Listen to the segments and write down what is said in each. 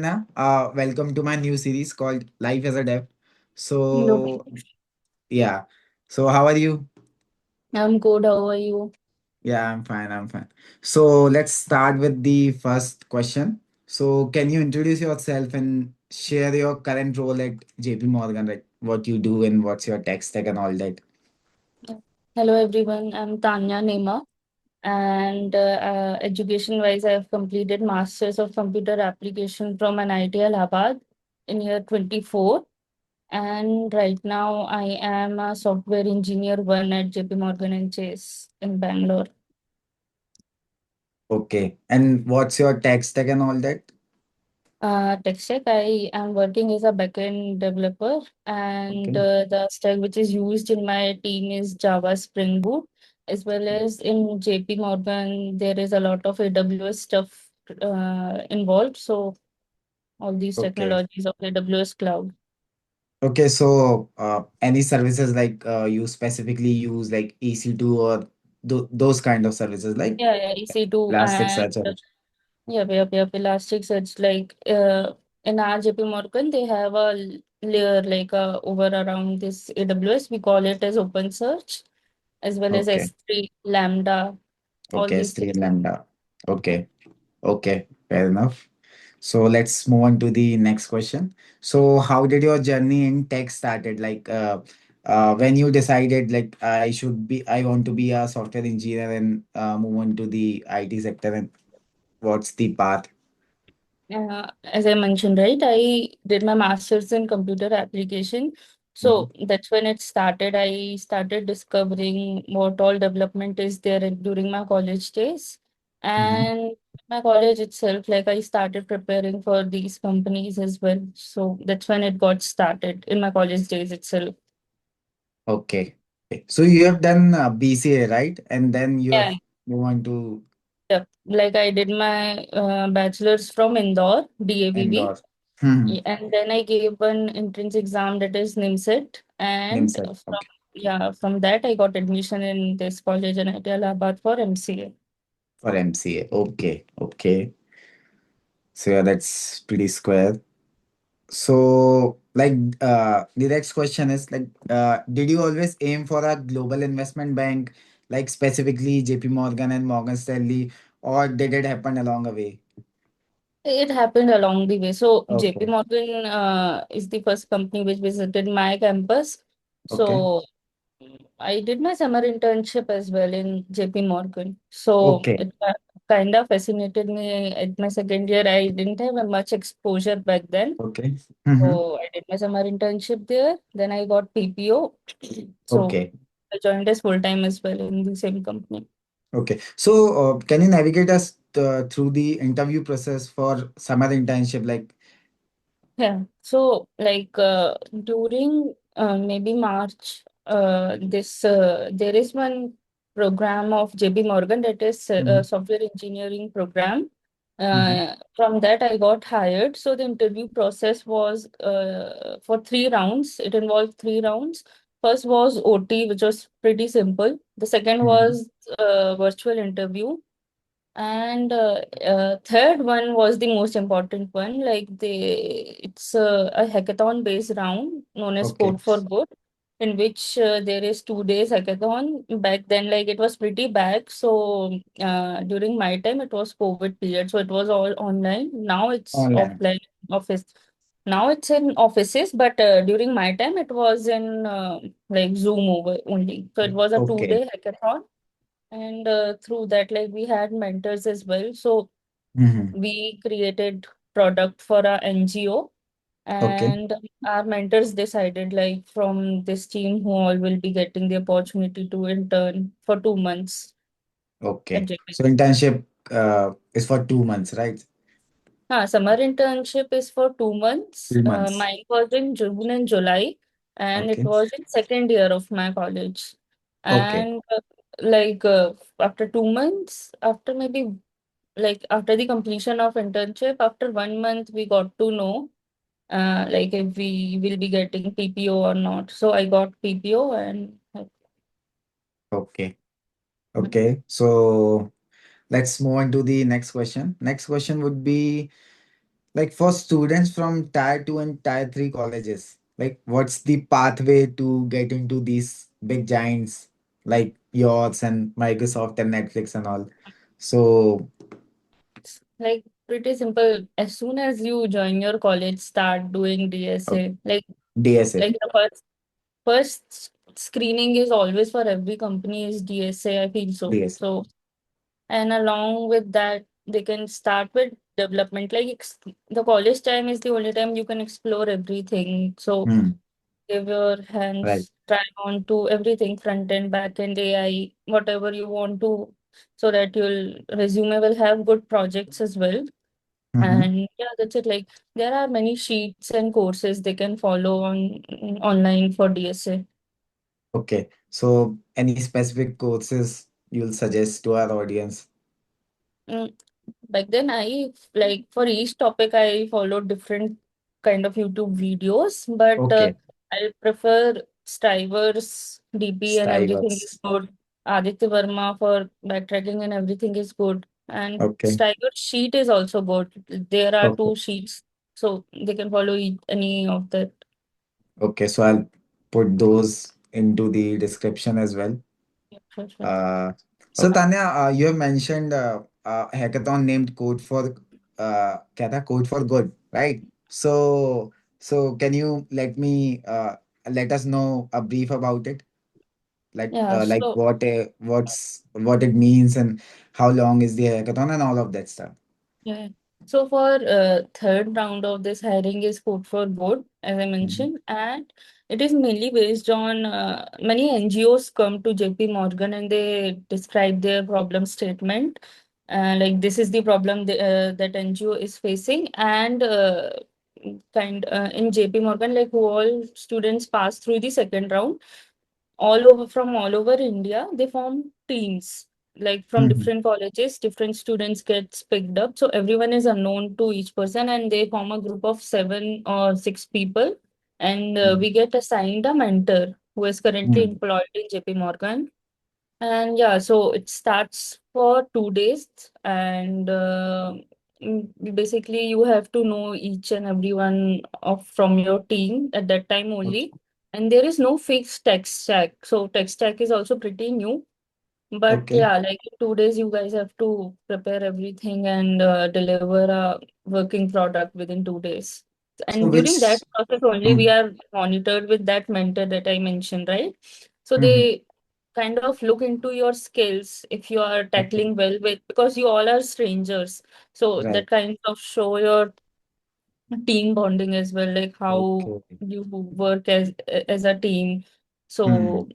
Naina. Welcome to my new series called Life as a Dev. No, So, yeah. So, how are you? I'm good. How are you? Yeah, I'm fine. I'm fine. So, let's start with the first question. So, can you introduce yourself and share your current role at JP Morgan, like what you do and what's your tech stack and all that? Hello, everyone. I'm Tanya Nema, and education-wise, I have completed Masters of Computer Application from NIT Allahabad in year 24. And right now, I am a software engineer one at JPMorgan and Chase in Bangalore. Okay. And what's your tech stack and all that? Tech stack, I am working as a backend developer, and Okay. the stack which is used in my team is Java Spring Boot, as well as in JP Morgan, there is a lot of AWS stuff involved. So, all these Okay. technologies of AWS cloud. Okay, so any services like you specifically use like EC2 or those kind of services like Yeah, EC2 and Elasticsearch or Elasticsearch. Like in our JP Morgan, they have a layer like over around this AWS. We call it as OpenSearch, as well as okay, S3, Lambda, all okay, these S3 and things. Lambda. Okay, okay, fair enough. So let's move on to the next question. So how did your journey in tech started? Like when you decided like I want to be a software engineer and move on to the IT sector and what's the path? As I mentioned, right, I did my master's in computer application. Mhm, So that's when it started. I started discovering what all development is there during my college days. mhm. And my college itself, like I started preparing for these companies as well. So that's when it got started in my college days itself. Okay. Okay. So you have done BCA, right? And then you Yeah. have moved on to Yep. Like I did my bachelor's from Indore, DAVV. Indore. Hmm. And then I gave one entrance exam that is NIMSET, and NIMSET. from Okay. from that I got admission in this college in NIT Allahabad for MCA. For MCA. Okay. Okay. So yeah, that's pretty square. So like the next question is like did you always aim for a global investment bank like specifically JP Morgan and Morgan Stanley or did it happen along the way? It happened along the way. So JP Okay. Morgan is the first company which visited my campus. Okay. So I did my summer internship as well in JP Morgan. So Okay. it kind of fascinated me at my second year. I didn't have much exposure back then. Okay. Hmm. So I did my summer internship there. Then I got PPO. So Okay. I joined as full time as well in the same company. Okay. So, can you navigate us through the interview process for summer internship? Like, Yeah. So like during maybe March, this there is one program of JB Morgan that is a mhm, software engineering program. mhm, From that I got hired. So the interview process was for 3 rounds. It involved 3 rounds. First was OT, which was pretty simple. The second mhm. was virtual interview. And third one was the most important one. Like it's a hackathon based round known as Okay, Code for Good, in which there is 2 days hackathon. Back then, like it was pretty back. So during my time, it was COVID period, so it was all online. Now it's online. offline office. Now it's in offices, but during my time, it was in like Zoom over only. So it was a two Okay. day hackathon, and through that, like we had mentors as well. So Mhm. we created product for our NGO, Okay, and our mentors decided like from this team who all will be getting the opportunity to intern for 2 months at okay. JP. So internship is for 2 months, right? Summer internship is for 2 months. 3 months. Mine was in June and July, and it Okay, was in second year of my college. okay, And like after 2 months, after maybe like after the completion of internship, after 1 month, we got to know like if we will be getting PPO or not. So I got PPO and okay, okay. So let's move on to the next question. Next question would be like for students from tier 2 and tier 3 colleges, like what's the pathway to get into these big giants like yours and Microsoft and Netflix and all? So It's like pretty simple. As soon as you join your college, start doing uh, DSA. DSA, Like the first screening is always for every company is DSA, I feel so. DSA. So, and along with that, they can start with development. The college time is the only time you can explore everything. So Hmm. give your Right. hands, try on to everything, front end, back end, AI, whatever you want to, so that your resume will have good projects as well. Mm-hmm. And yeah, that's it. Like there are many sheets and courses they can follow on online for DSA. Okay. So any specific courses you'll suggest to our audience? Mm, Back then, I like for each topic, I followed different kind of YouTube videos, but Okay. I prefer Stiver's DP and everything is Stivers. good. Aditya Verma for backtracking and everything is good. And Okay. Stiver's sheet is also good. There are Okay. two sheets, so they can follow any of that. Okay. So I'll put those into the description as well. Yeah, sure, sure. Uh, so Tanya, you have mentioned hackathon named क्या था? Code for Good, right? So can you let us know a brief about it? Yeah, Like so what it means and how long is the hackathon and all of that stuff. yeah. So for third round of this hiring is code for board, as I Mhm. mentioned, and it is mainly based on many NGOs come to JPMorgan and they describe their problem statement. Like this is the problem that NGO is facing, and in JPMorgan, like who all students pass through the second round all over India, they form teams. Like from Mhm. different colleges, different students gets picked up. So everyone is unknown to each person, and they form a group of 7 or 6 people. And Mhm. we get assigned a mentor who is currently Mhm. employed in JP Morgan. And yeah, so it starts for 2 days, and basically you have to know each and everyone of from your team at that time only. And there is no fixed tech stack, so tech stack is also pretty new. But Okay. yeah, like in 2 days, you guys have to prepare everything and deliver a working product within 2 days. So And during that which process only, we Mhm. are monitored with that mentor that I mentioned, right? So Mhm. they kind of look into your skills if you are Okay. tackling well with, because you all are strangers. So Right. that kind of show your team bonding as well, like how Okay. you work as a team. Hmm. So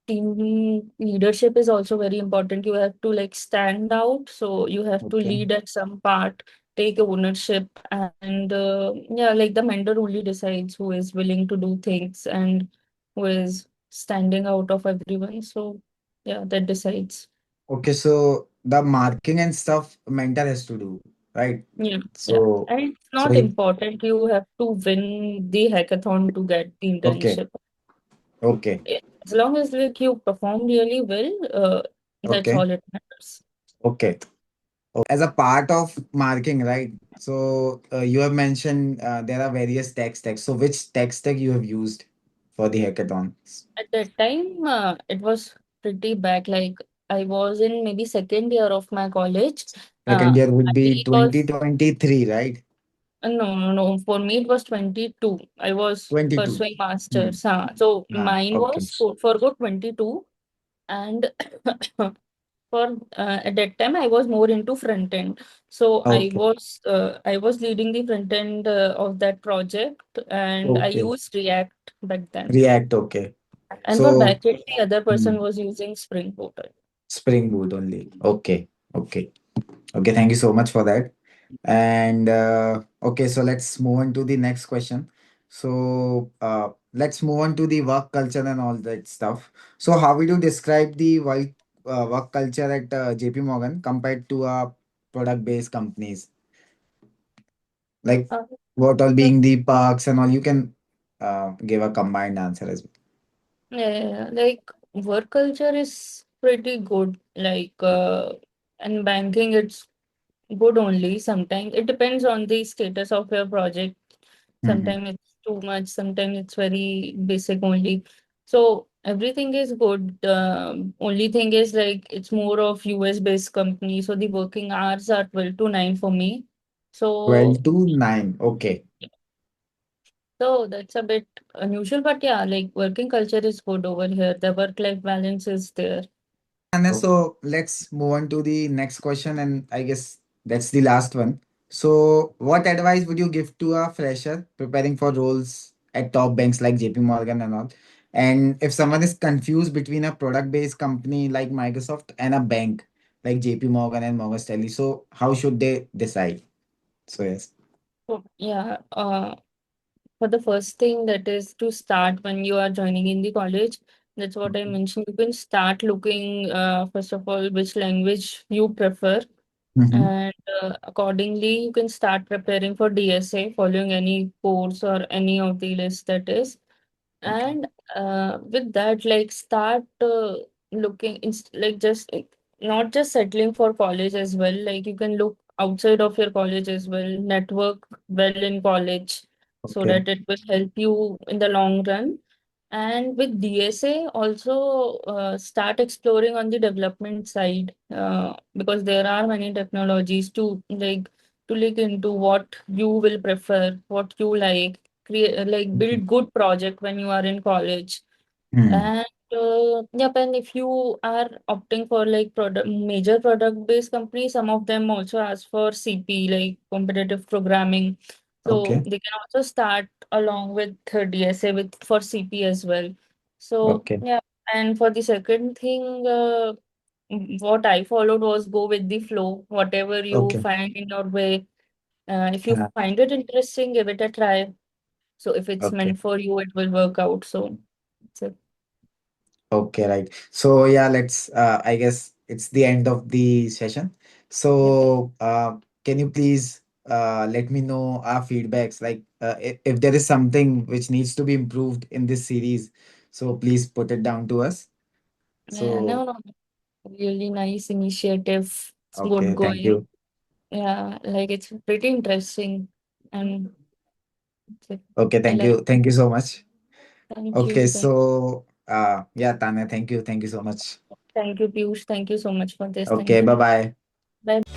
team leadership is also very important. You have to like stand out, so you have to Okay. lead at some part, take ownership, and yeah, like the mentor only decides who is willing to do things and who is standing out of everyone. So yeah, that decides. Okay, so the marking and stuff mentor has to do, right? Yeah, yeah. So, And it's so not he, important you have to win the hackathon to get the okay, internship. okay, As long as like you perform really well, that's okay, all it matters. okay. As a part of marking, right? So you have mentioned there are various tech stacks. So which tech stack you have used for the hackathons? At that time, it was pretty bad. Like I was in maybe second year of my college. Second year would be I was 2023, right? no, no, no. For me, it was 22. I was 22. pursuing Hmm. masters. So Ah, mine okay. was for good 22, and for at that time I was more into front end. So Okay. I was leading the front end of that project, and I Okay. used React back then. React, okay. And for So, backend, the other hmm, person was using Spring Boot. Spring Boot only. Okay. Okay. Okay, thank you so much for that. And okay, so let's move on to the next question. So let's move on to the work culture and all that stuff. So how would you describe the work culture at JP Morgan compared to product-based companies? Like Uh, what all like, being the perks and all, you can give a combined answer as yeah, like work culture is pretty good. And banking, it's good only. Sometimes it depends on the status of your project. Hmm. Sometimes it's too much, sometimes it's very basic only. So everything is good. Only thing is like it's more of US based company. So the working hours are 12 to 9 for me. So 12 to 9. Okay. that's a bit unusual, but yeah, like working culture is good over here. The work-life balance is there. And so let's move on to the next question, and I guess that's the last one. So, what advice would you give to a fresher preparing for roles at top banks like JP Morgan and all? And if someone is confused between a product-based company like Microsoft and a bank like JP Morgan and Morgan Stanley, so how should they decide? So yes. So, yeah, for the first thing that is to start when you are joining in the college, that's what I mentioned. You can start looking, first of all, which language you prefer, Mm-hmm. and accordingly, you can start preparing for DSA, following any course or any of the list that is. Okay. And with that, like start looking, like just not just settling for college as well. Like you can look outside of your college as well, network well in college, so Okay. that it will help you in the long run. And with DSA, also start exploring on the development side, because there are many technologies to look into what you will prefer, what you like, create like Mhm. build good project when you are in college. Hmm. And yep, and if you are opting for like product major product based companies, some of them also ask for CP, like competitive programming. So Okay. they can also start along with DSA with for CP as well. So Okay. yeah, and for the second thing, what I followed was go with the flow, whatever you Okay. find in your way. If you Yeah. find it interesting, give it a try. So if it's Okay. meant for you, it will work out. So that's it. Okay, right. So yeah, let's I guess it's the end of the session. Yep. So can you please let me know our feedbacks, like if there is something which needs to be improved in this series, so please put it down to us. Yeah, So no, really nice initiative. It's good okay, thank going. you. Yeah, like it's pretty interesting. And it's like- Okay, I like, thank you so much. thank Okay, you. so yeah, Tanya, thank you so much. Thank you, Piyush. Thank you so much for this. Okay, Thank you. bye bye. Bye